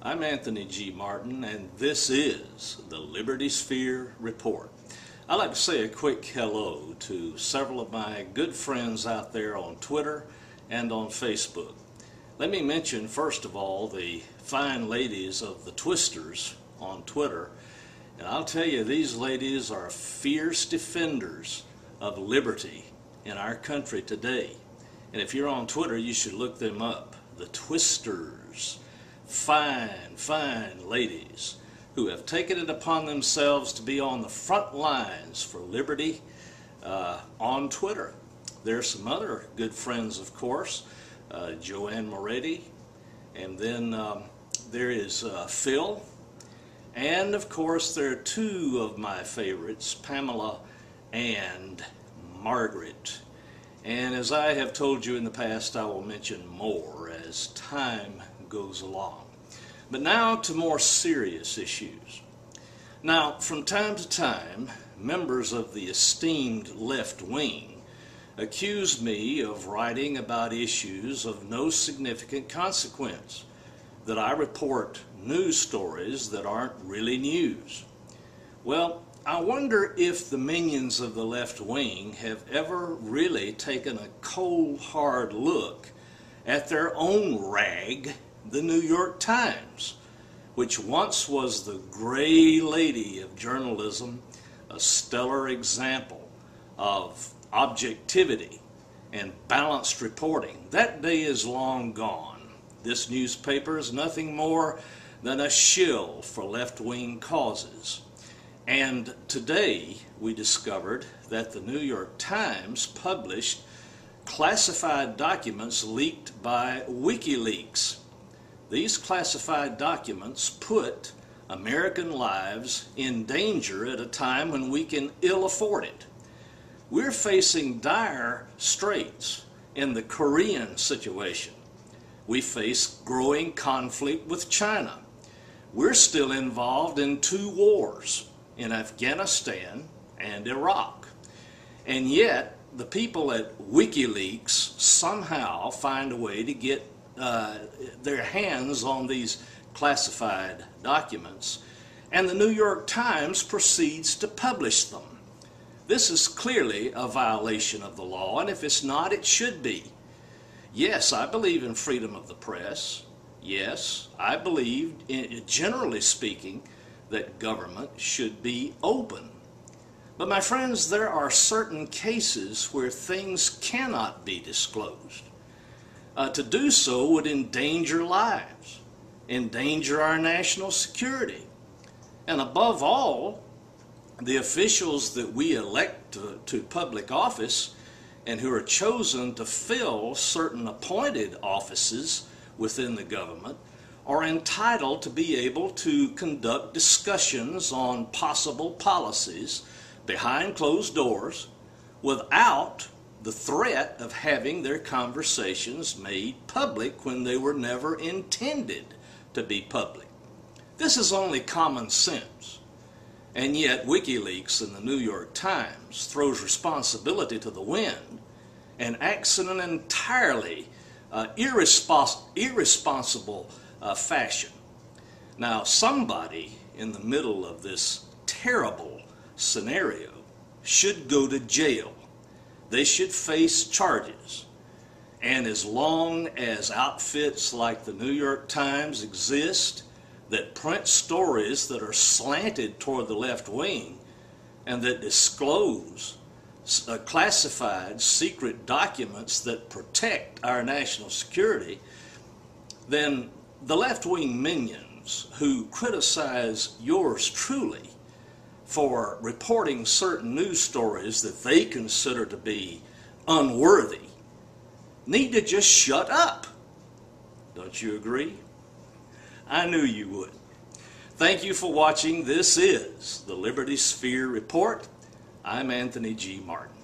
I'm Anthony G. Martin, and this is the Liberty Sphere Report. I'd like to say a quick hello to several of my good friends out there on Twitter and on Facebook. Let me mention, first of all, the fine ladies of the Twisters on Twitter. And I'll tell you, these ladies are fierce defenders of liberty in our country today. And if you're on Twitter, you should look them up. The Twisters. Fine ladies who have taken it upon themselves to be on the front lines for liberty on Twitter. There's some other good friends, of course, Joanne Moretti, and then there is Phil, and of course there are two of my favorites, Pamela and Margaret. And as I have told you in the past, I will mention more as time goes along. But now to more serious issues. Now, from time to time, members of the esteemed left wing accuse me of writing about issues of no significant consequence, that I report news stories that aren't really news. Well, I wonder if the minions of the left wing have ever really taken a cold, hard look at their own rag, the New York Times, which once was the gray lady of journalism, a stellar example of objectivity and balanced reporting. That day is long gone. This newspaper is nothing more than a shill for left-wing causes. And today we discovered that the New York Times published classified documents leaked by WikiLeaks. These classified documents put American lives in danger at a time when we can ill afford it. We're facing dire straits in the Korean situation. We face growing conflict with China. We're still involved in two wars, in Afghanistan and Iraq. And yet, the people at WikiLeaks somehow find a way to get their hands on these classified documents, and the New York Times proceeds to publish them. This is clearly a violation of the law, and if it's not, it should be. Yes, I believe in freedom of the press. Yes, I believe, generally speaking, that government should be open. But my friends, there are certain cases where things cannot be disclosed. To do so would endanger lives, endanger our national security, and above all, the officials that we elect to public office and who are chosen to fill certain appointed offices within the government are entitled to be able to conduct discussions on possible policies behind closed doors without the threat of having their conversations made public when they were never intended to be public. This is only common sense. And yet WikiLeaks and the New York Times throws responsibility to the wind and acts in an entirely irresponsible fashion. Now, somebody in the middle of this terrible scenario should go to jail. They should face charges. And as long as outfits like the New York Times exist that print stories that are slanted toward the left wing and that disclose classified secret documents that protect our national security, then the left-wing minions who criticize yours truly for reporting certain news stories that they consider to be unworthy need to just shut up. Don't you agree? I knew you would. Thank you for watching. This is the Liberty Sphere Report. I'm Anthony G. Martin.